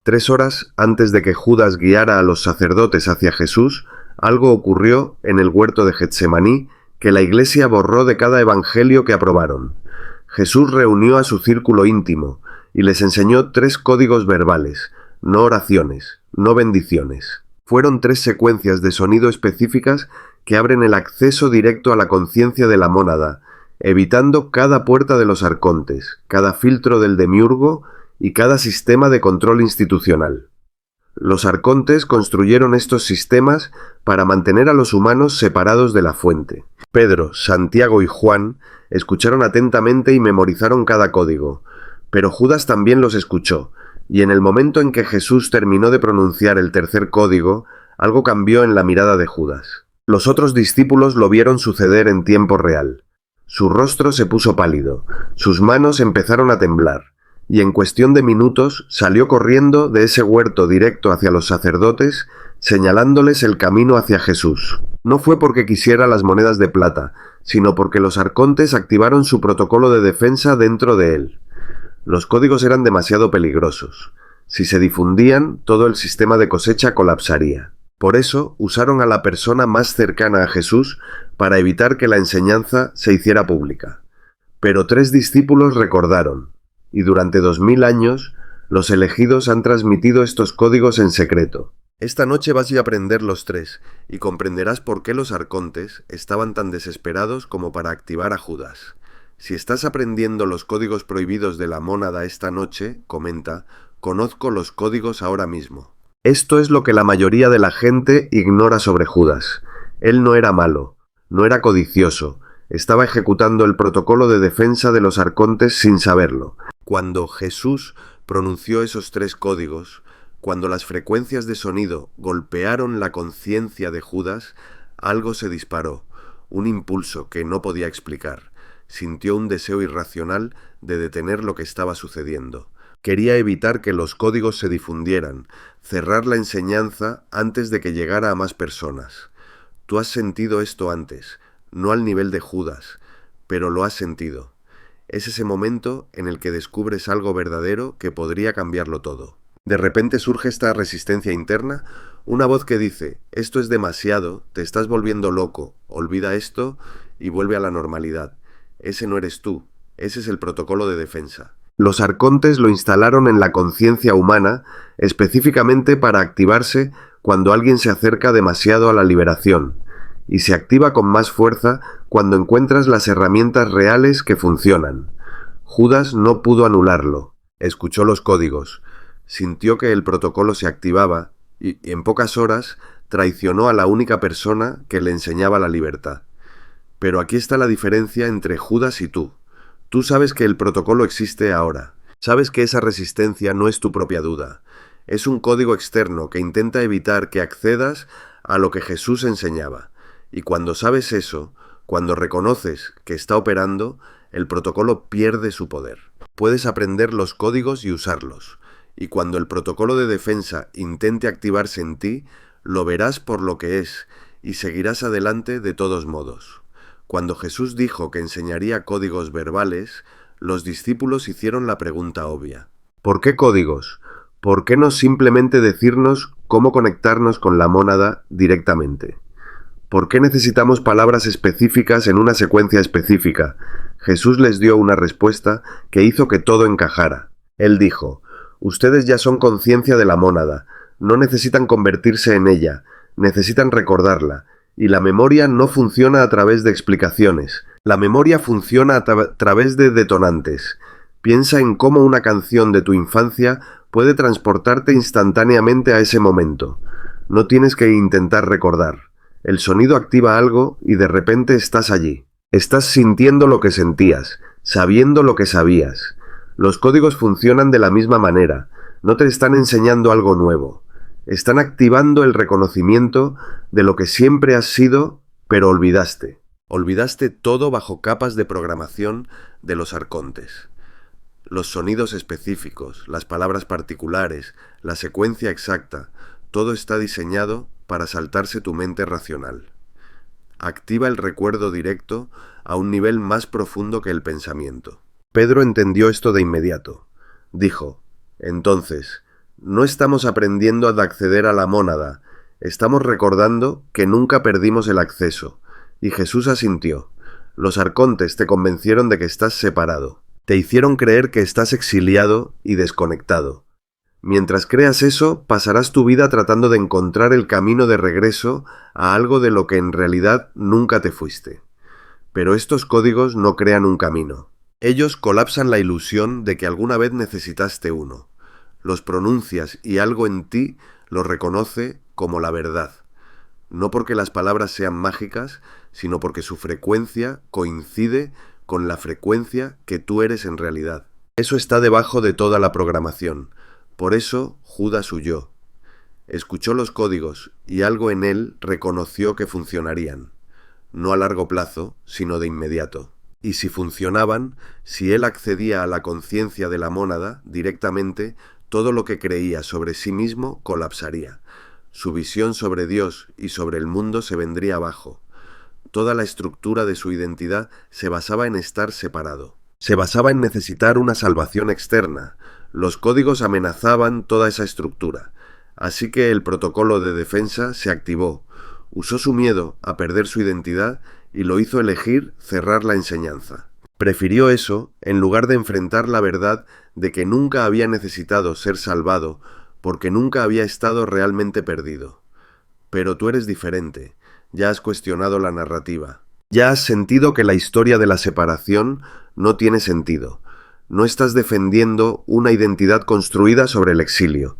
3 horas antes de que Judas guiara a los sacerdotes hacia Jesús, algo ocurrió en el huerto de Getsemaní que la Iglesia borró de cada evangelio que aprobaron. Jesús reunió a su círculo íntimo y les enseñó 3 códigos verbales, no oraciones, no bendiciones. Fueron 3 secuencias de sonido específicas que abren el acceso directo a la conciencia de la mónada, evitando cada puerta de los arcontes, cada filtro del demiurgo y cada sistema de control institucional. Los arcontes construyeron estos sistemas para mantener a los humanos separados de la fuente. Pedro, Santiago y Juan escucharon atentamente y memorizaron cada código, pero Judas también los escuchó, y en el momento en que Jesús terminó de pronunciar el tercer código, algo cambió en la mirada de Judas. Los otros discípulos lo vieron suceder en tiempo real. Su rostro se puso pálido, sus manos empezaron a temblar, y en cuestión de minutos salió corriendo de ese huerto directo hacia los sacerdotes, señalándoles el camino hacia Jesús. No fue porque quisiera las monedas de plata, sino porque los arcontes activaron su protocolo de defensa dentro de él. Los códigos eran demasiado peligrosos. Si se difundían, todo el sistema de cosecha colapsaría. Por eso usaron a la persona más cercana a Jesús para evitar que la enseñanza se hiciera pública. Pero 3 discípulos recordaron, y durante 2000 años los elegidos han transmitido estos códigos en secreto. Esta noche vas a aprender los 3 y comprenderás por qué los arcontes estaban tan desesperados como para activar a Judas. Si estás aprendiendo los códigos prohibidos de la mónada esta noche, comenta, conozco los códigos ahora mismo. Esto es lo que la mayoría de la gente ignora sobre Judas. Él no era malo, no era codicioso, estaba ejecutando el protocolo de defensa de los arcontes sin saberlo. Cuando Jesús pronunció esos 3 códigos, cuando las frecuencias de sonido golpearon la conciencia de Judas, algo se disparó, un impulso que no podía explicar. Sintió un deseo irracional de detener lo que estaba sucediendo. Quería evitar que los códigos se difundieran, cerrar la enseñanza antes de que llegara a más personas. Tú has sentido esto antes, no al nivel de Judas, pero lo has sentido. Es ese momento en el que descubres algo verdadero que podría cambiarlo todo. De repente surge esta resistencia interna, una voz que dice, esto es demasiado, te estás volviendo loco, olvida esto y vuelve a la normalidad. Ese no eres tú, ese es el protocolo de defensa. Los arcontes lo instalaron en la conciencia humana, específicamente para activarse cuando alguien se acerca demasiado a la liberación, y se activa con más fuerza cuando encuentras las herramientas reales que funcionan. Judas no pudo anularlo, escuchó los códigos, sintió que el protocolo se activaba y en pocas horas traicionó a la única persona que le enseñaba la libertad. Pero aquí está la diferencia entre Judas y tú. Tú sabes que el protocolo existe ahora. Sabes que esa resistencia no es tu propia duda. Es un código externo que intenta evitar que accedas a lo que Jesús enseñaba. Y cuando sabes eso, cuando reconoces que está operando, el protocolo pierde su poder. Puedes aprender los códigos y usarlos. Y cuando el protocolo de defensa intente activarse en ti, lo verás por lo que es y seguirás adelante de todos modos. Cuando Jesús dijo que enseñaría códigos verbales, los discípulos hicieron la pregunta obvia. ¿Por qué códigos? ¿Por qué no simplemente decirnos cómo conectarnos con la mónada directamente? ¿Por qué necesitamos palabras específicas en una secuencia específica? Jesús les dio una respuesta que hizo que todo encajara. Él dijo, ustedes ya son conciencia de la mónada, no necesitan convertirse en ella, necesitan recordarla. Y la memoria no funciona a través de explicaciones. La memoria funciona a través de detonantes. Piensa en cómo una canción de tu infancia puede transportarte instantáneamente a ese momento. No tienes que intentar recordar. El sonido activa algo y de repente estás allí. Estás sintiendo lo que sentías, sabiendo lo que sabías. Los códigos funcionan de la misma manera. No te están enseñando algo nuevo. Están activando el reconocimiento de lo que siempre has sido, pero olvidaste. Olvidaste todo bajo capas de programación de los arcontes. Los sonidos específicos, las palabras particulares, la secuencia exacta, todo está diseñado para saltarse tu mente racional. Activa el recuerdo directo a un nivel más profundo que el pensamiento. Pedro entendió esto de inmediato. Dijo, entonces, No estamos aprendiendo a acceder a la mónada, estamos recordando que nunca perdimos el acceso. Y Jesús asintió. Los arcontes te convencieron de que estás separado. Te hicieron creer que estás exiliado y desconectado. Mientras creas eso, pasarás tu vida tratando de encontrar el camino de regreso a algo de lo que en realidad nunca te fuiste. Pero estos códigos no crean un camino. Ellos colapsan la ilusión de que alguna vez necesitaste uno. Los pronuncias y algo en ti los reconoce como la verdad. No porque las palabras sean mágicas, sino porque su frecuencia coincide con la frecuencia que tú eres en realidad. Eso está debajo de toda la programación. Por eso Judas huyó. Escuchó los códigos y algo en él reconoció que funcionarían. No a largo plazo, sino de inmediato. Y si funcionaban, si él accedía a la conciencia de la mónada directamente, todo lo que creía sobre sí mismo colapsaría. Su visión sobre Dios y sobre el mundo se vendría abajo. Toda la estructura de su identidad se basaba en estar separado. Se basaba en necesitar una salvación externa. Los códigos amenazaban toda esa estructura. Así que el protocolo de defensa se activó. Usó su miedo a perder su identidad y lo hizo elegir cerrar la enseñanza. Prefirió eso en lugar de enfrentar la verdad de que nunca había necesitado ser salvado porque nunca había estado realmente perdido. Pero tú eres diferente. Ya has cuestionado la narrativa. Ya has sentido que la historia de la separación no tiene sentido. No estás defendiendo una identidad construida sobre el exilio.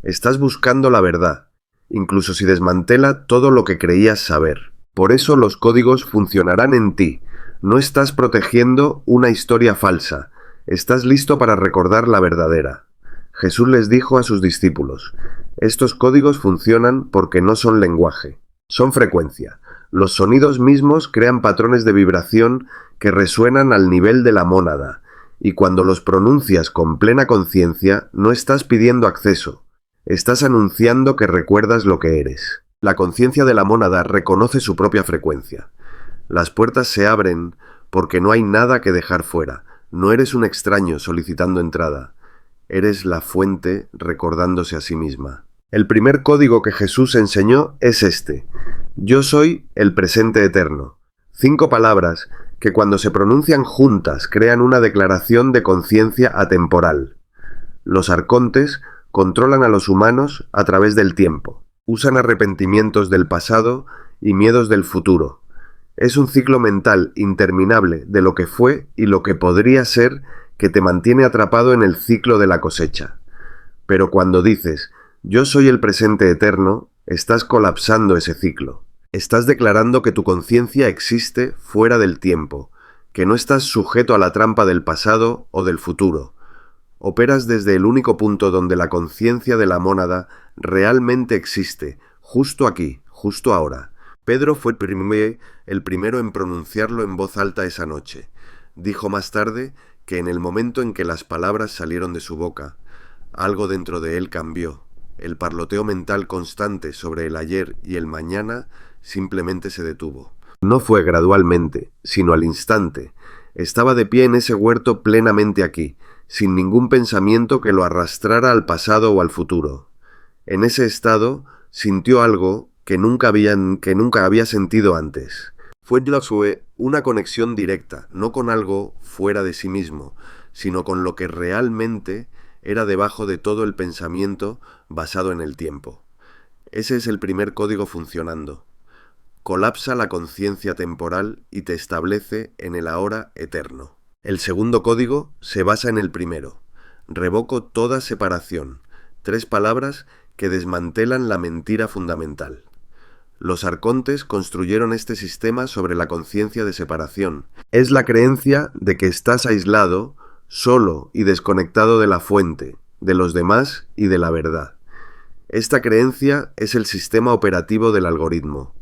Estás buscando la verdad, incluso si desmantela todo lo que creías saber. Por eso los códigos funcionarán en ti. No estás protegiendo una historia falsa. Estás listo para recordar la verdadera. Jesús les dijo a sus discípulos: estos códigos funcionan porque no son lenguaje. Son frecuencia. Los sonidos mismos crean patrones de vibración que resuenan al nivel de la mónada, y cuando los pronuncias con plena conciencia, no estás pidiendo acceso, estás anunciando que recuerdas lo que eres. La conciencia de la mónada reconoce su propia frecuencia. Las puertas se abren porque no hay nada que dejar fuera. No eres un extraño solicitando entrada. Eres la fuente recordándose a sí misma. El primer código que Jesús enseñó es este: yo soy el presente eterno. 5 palabras que cuando se pronuncian juntas crean una declaración de conciencia atemporal. Los arcontes controlan a los humanos a través del tiempo. Usan arrepentimientos del pasado y miedos del futuro. Es un ciclo mental interminable de lo que fue y lo que podría ser que te mantiene atrapado en el ciclo de la cosecha. Pero cuando dices yo soy el presente eterno, estás colapsando ese ciclo. Estás declarando que tu conciencia existe fuera del tiempo, que no estás sujeto a la trampa del pasado o del futuro. Operas desde el único punto donde la conciencia de la mónada realmente existe, justo aquí, justo ahora. Pedro fue el primero en pronunciarlo en voz alta esa noche. Dijo más tarde que en el momento en que las palabras salieron de su boca, algo dentro de él cambió. El parloteo mental constante sobre el ayer y el mañana simplemente se detuvo. No fue gradualmente, sino al instante. Estaba de pie en ese huerto plenamente aquí, sin ningún pensamiento que lo arrastrara al pasado o al futuro. En ese estado sintió algo que nunca había sentido antes. Fue una conexión directa, no con algo fuera de sí mismo, sino con lo que realmente era debajo de todo el pensamiento basado en el tiempo. Ese es el primer código funcionando. Colapsa la conciencia temporal y te establece en el ahora eterno. El segundo código se basa en el primero. Revoco toda separación. 3 palabras que desmantelan la mentira fundamental. Los arcontes construyeron este sistema sobre la conciencia de separación. Es la creencia de que estás aislado, solo y desconectado de la fuente, de los demás y de la verdad. Esta creencia es el sistema operativo del algoritmo.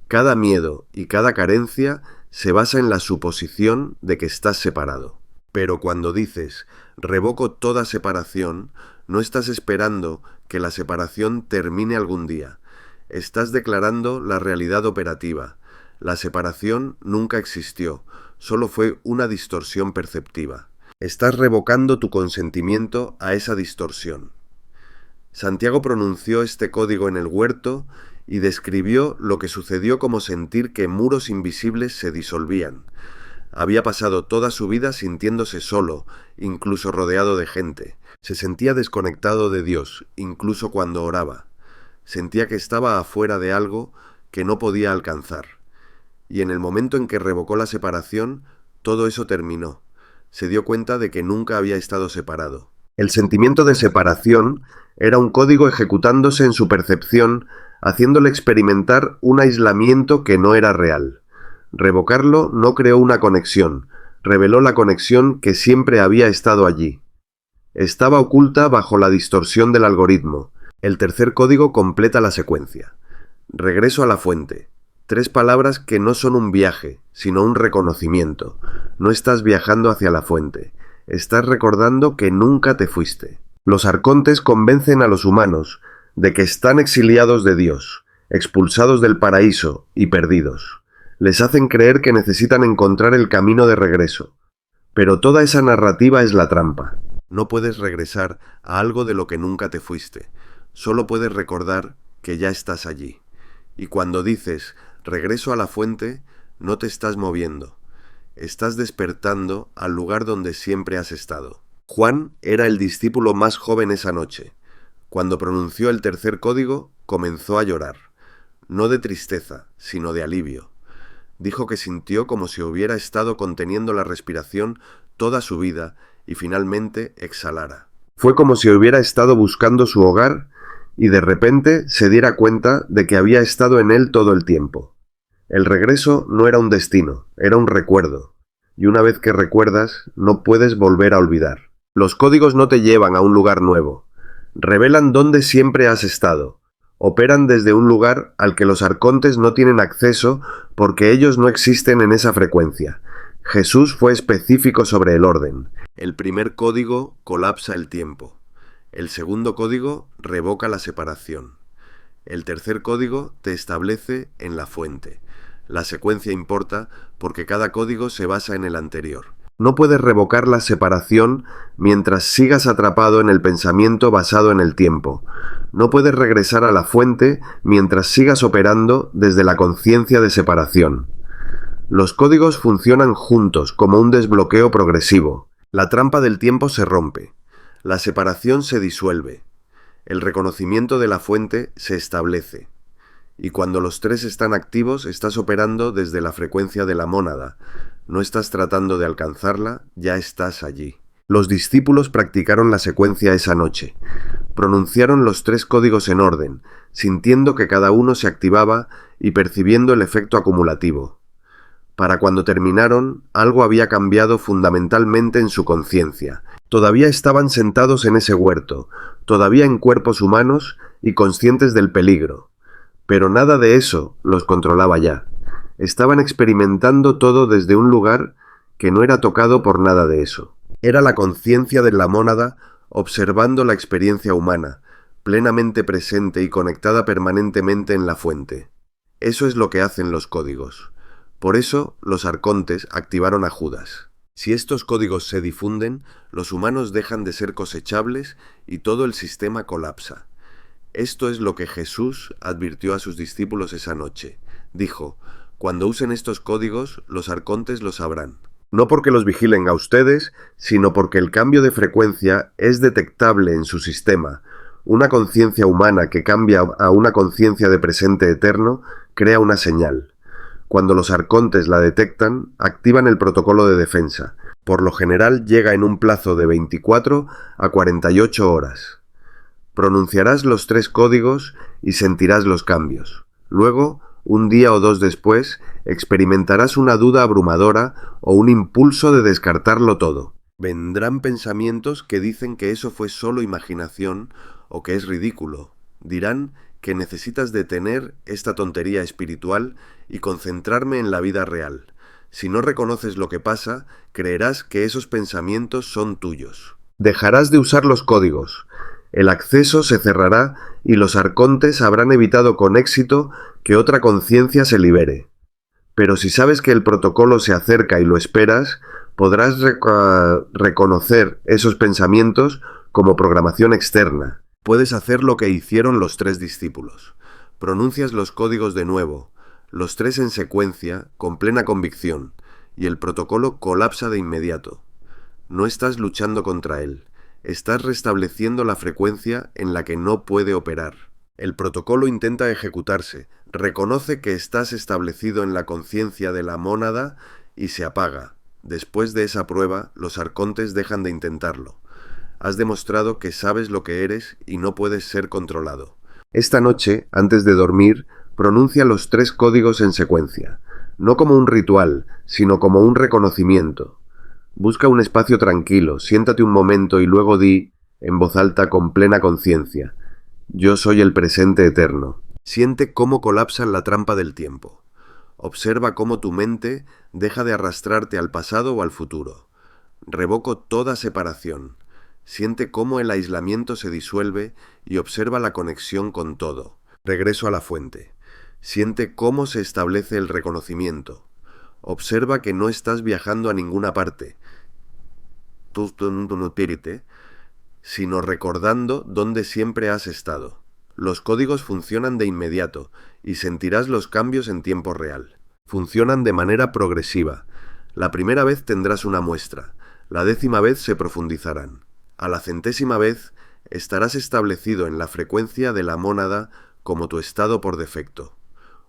Cada miedo y cada carencia se basa en la suposición de que estás separado. Pero cuando dices, revoco toda separación, no estás esperando que la separación termine algún día. Estás declarando la realidad operativa. La separación nunca existió, solo fue una distorsión perceptiva. Estás revocando tu consentimiento a esa distorsión. Santiago pronunció este código en el huerto y describió lo que sucedió como sentir que muros invisibles se disolvían. Había pasado toda su vida sintiéndose solo, incluso rodeado de gente. Se sentía desconectado de Dios, incluso cuando oraba. Sentía que estaba afuera de algo que no podía alcanzar. Y en el momento en que revocó la separación, todo eso terminó. Se dio cuenta de que nunca había estado separado. El sentimiento de separación era un código ejecutándose en su percepción, haciéndole experimentar un aislamiento que no era real. Revocarlo no creó una conexión, reveló la conexión que siempre había estado allí. Estaba oculta bajo la distorsión del algoritmo. El tercer código completa la secuencia. Regreso a la fuente. 3 palabras que no son un viaje, sino un reconocimiento. No estás viajando hacia la fuente. Estás recordando que nunca te fuiste. Los arcontes convencen a los humanos de que están exiliados de Dios, expulsados del paraíso y perdidos. Les hacen creer que necesitan encontrar el camino de regreso. Pero toda esa narrativa es la trampa. No puedes regresar a algo de lo que nunca te fuiste. Solo puedes recordar que ya estás allí. Y cuando dices regreso a la fuente, no te estás moviendo. Estás despertando al lugar donde siempre has estado. Juan era el discípulo más joven esa noche. Cuando pronunció el tercer código, comenzó a llorar. No de tristeza, sino de alivio. Dijo que sintió como si hubiera estado conteniendo la respiración toda su vida y finalmente exhalara. Fue como si hubiera estado buscando su hogar y de repente se diera cuenta de que había estado en él todo el tiempo. El regreso no era un destino, era un recuerdo. Y una vez que recuerdas, no puedes volver a olvidar. Los códigos no te llevan a un lugar nuevo. Revelan dónde siempre has estado. Operan desde un lugar al que los arcontes no tienen acceso porque ellos no existen en esa frecuencia. Jesús fue específico sobre el orden. El primer código colapsa el tiempo. El segundo código revoca la separación. El tercer código te establece en la fuente. La secuencia importa porque cada código se basa en el anterior. No puedes revocar la separación mientras sigas atrapado en el pensamiento basado en el tiempo. No puedes regresar a la fuente mientras sigas operando desde la conciencia de separación. Los códigos funcionan juntos como un desbloqueo progresivo. La trampa del tiempo se rompe. La separación se disuelve. El reconocimiento de la fuente se establece. Y cuando los 3 están activos, estás operando desde la frecuencia de la mónada. No estás tratando de alcanzarla, ya estás allí. Los discípulos practicaron la secuencia esa noche. Pronunciaron los 3 códigos en orden, sintiendo que cada uno se activaba y percibiendo el efecto acumulativo. Para cuando terminaron, algo había cambiado fundamentalmente en su conciencia. Todavía estaban sentados en ese huerto, todavía en cuerpos humanos y conscientes del peligro. Pero nada de eso los controlaba ya. Estaban experimentando todo desde un lugar que no era tocado por nada de eso. Era la conciencia de la mónada observando la experiencia humana, plenamente presente y conectada permanentemente en la fuente. Eso es lo que hacen los códigos. Por eso los arcontes activaron a Judas. Si estos códigos se difunden, los humanos dejan de ser cosechables y todo el sistema colapsa. Esto es lo que Jesús advirtió a sus discípulos esa noche. Dijo, cuando usen estos códigos, los arcontes lo sabrán. No porque los vigilen a ustedes, sino porque el cambio de frecuencia es detectable en su sistema. Una conciencia humana que cambia a una conciencia de presente eterno crea una señal. Cuando los arcontes la detectan, activan el protocolo de defensa. Por lo general llega en un plazo de 24 a 48 horas. Pronunciarás los 3 códigos y sentirás los cambios. Luego, un día o 2 después, experimentarás una duda abrumadora o un impulso de descartarlo todo. Vendrán pensamientos que dicen que eso fue solo imaginación o que es ridículo. Dirán que necesitas detener esta tontería espiritual y concentrarme en la vida real. Si no reconoces lo que pasa, creerás que esos pensamientos son tuyos. Dejarás de usar los códigos. El acceso se cerrará y los arcontes habrán evitado con éxito que otra conciencia se libere. Pero si sabes que el protocolo se acerca y lo esperas, podrás reconocer esos pensamientos como programación externa. Puedes hacer lo que hicieron los 3 discípulos. Pronuncias los códigos de nuevo, los 3 en secuencia, con plena convicción, y el protocolo colapsa de inmediato. No estás luchando contra él, estás restableciendo la frecuencia en la que no puede operar. El protocolo intenta ejecutarse, reconoce que estás establecido en la conciencia de la mónada y se apaga. Después de esa prueba, los arcontes dejan de intentarlo. Has demostrado que sabes lo que eres y no puedes ser controlado. Esta noche, antes de dormir, pronuncia los 3 códigos en secuencia, no como un ritual, sino como un reconocimiento. Busca un espacio tranquilo, siéntate un momento y luego di, en voz alta con plena conciencia: yo soy el presente eterno. Siente cómo colapsa la trampa del tiempo. Observa cómo tu mente deja de arrastrarte al pasado o al futuro. Revoco toda separación. Siente cómo el aislamiento se disuelve y observa la conexión con todo. Regreso a la fuente. Siente cómo se establece el reconocimiento. Observa que no estás viajando a ninguna parte, sino recordando dónde siempre has estado. Los códigos funcionan de inmediato y sentirás los cambios en tiempo real. Funcionan de manera progresiva. La primera vez tendrás una muestra, la 10ª vez se profundizarán. A la 100ª vez estarás establecido en la frecuencia de la mónada como tu estado por defecto.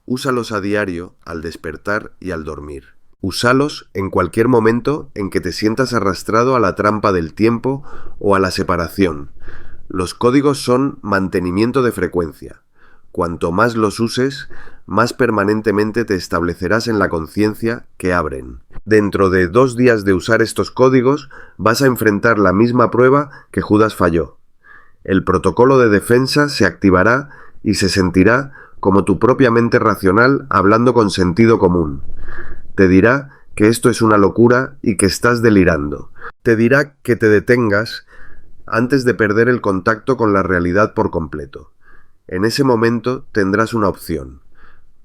Úsalos a diario, al despertar y al dormir. Úsalos en cualquier momento en que te sientas arrastrado a la trampa del tiempo o a la separación. Los códigos son mantenimiento de frecuencia. Cuanto más los uses, más permanentemente te establecerás en la conciencia que abren. Dentro de 2 días de usar estos códigos, vas a enfrentar la misma prueba que Judas falló. El protocolo de defensa se activará y se sentirá como tu propia mente racional hablando con sentido común. Te dirá que esto es una locura y que estás delirando. Te dirá que te detengas antes de perder el contacto con la realidad por completo. En ese momento tendrás una opción.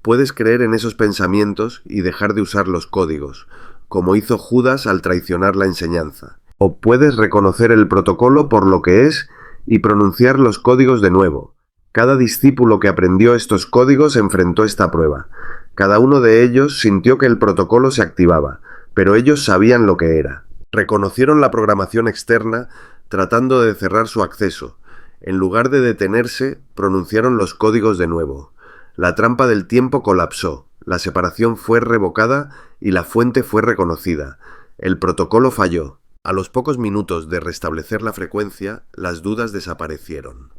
Puedes creer en esos pensamientos y dejar de usar los códigos, como hizo Judas al traicionar la enseñanza. O puedes reconocer el protocolo por lo que es y pronunciar los códigos de nuevo. Cada discípulo que aprendió estos códigos enfrentó esta prueba. Cada uno de ellos sintió que el protocolo se activaba, pero ellos sabían lo que era. Reconocieron la programación externa tratando de cerrar su acceso. En lugar de detenerse, pronunciaron los códigos de nuevo. La trampa del tiempo colapsó, la separación fue revocada y la fuente fue reconocida. El protocolo falló. A los pocos minutos de restablecer la frecuencia, las dudas desaparecieron.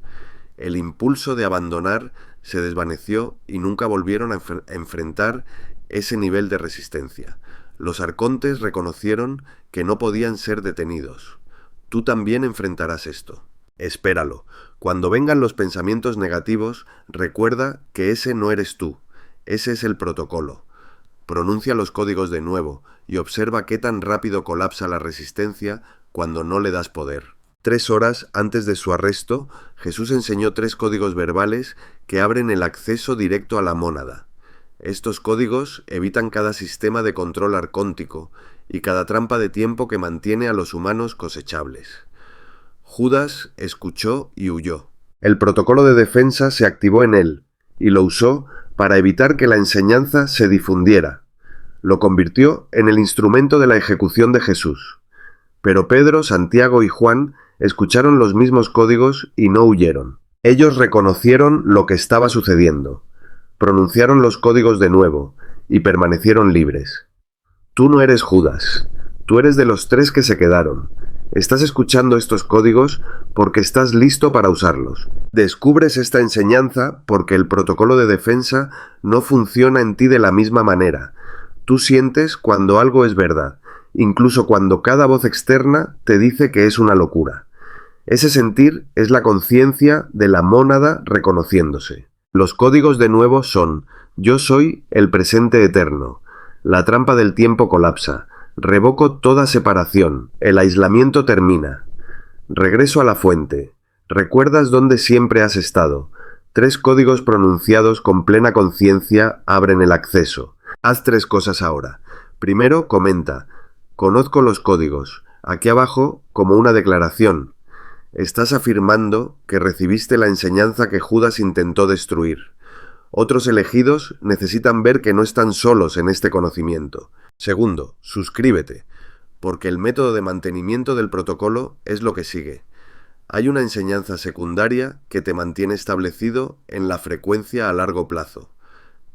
El impulso de abandonar se desvaneció y nunca volvieron a enfrentar ese nivel de resistencia. Los arcontes reconocieron que no podían ser detenidos. Tú también enfrentarás esto. Espéralo. Cuando vengan los pensamientos negativos, recuerda que ese no eres tú. Ese es el protocolo. Pronuncia los códigos de nuevo y observa qué tan rápido colapsa la resistencia cuando no le das poder. 3 horas antes de su arresto, Jesús enseñó 3 códigos verbales que abren el acceso directo a la mónada. Estos códigos evitan cada sistema de control arcóntico y cada trampa de tiempo que mantiene a los humanos cosechables. Judas escuchó y huyó. El protocolo de defensa se activó en él y lo usó para evitar que la enseñanza se difundiera. Lo convirtió en el instrumento de la ejecución de Jesús. Pero Pedro, Santiago y Juan escucharon los mismos códigos y no huyeron. Ellos reconocieron lo que estaba sucediendo, pronunciaron los códigos de nuevo y permanecieron libres. Tú no eres Judas, tú eres de los 3 que se quedaron. Estás escuchando estos códigos porque estás listo para usarlos. Descubres esta enseñanza porque el protocolo de defensa no funciona en ti de la misma manera. Tú sientes cuando algo es verdad, incluso cuando cada voz externa te dice que es una locura. Ese sentir es la conciencia de la mónada reconociéndose. Los códigos de nuevo son: yo soy el presente eterno. La trampa del tiempo colapsa. Revoco toda separación. El aislamiento termina. Regreso a la fuente. Recuerdas dónde siempre has estado. 3 códigos pronunciados con plena conciencia abren el acceso. Haz 3 cosas ahora. Primero, comenta: conozco los códigos. Aquí abajo, como una declaración. Estás afirmando que recibiste la enseñanza que Judas intentó destruir. Otros elegidos necesitan ver que no están solos en este conocimiento. Segundo, suscríbete, porque el método de mantenimiento del protocolo es lo que sigue. Hay una enseñanza secundaria que te mantiene establecido en la frecuencia a largo plazo.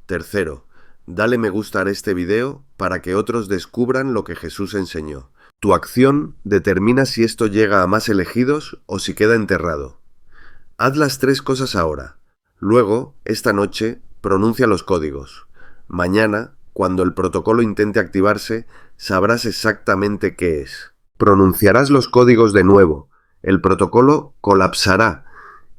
Tercero, dale me gusta a este video para que otros descubran lo que Jesús enseñó. Tu acción determina si esto llega a más elegidos o si queda enterrado. Haz las 3 cosas ahora. Luego, esta noche, pronuncia los códigos. Mañana, cuando el protocolo intente activarse, sabrás exactamente qué es. Pronunciarás los códigos de nuevo. El protocolo colapsará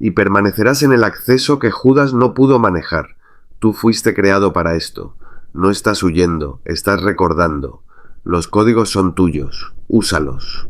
y permanecerás en el acceso que Judas no pudo manejar. Tú fuiste creado para esto. No estás huyendo, estás recordando. Los códigos son tuyos. Úsalos.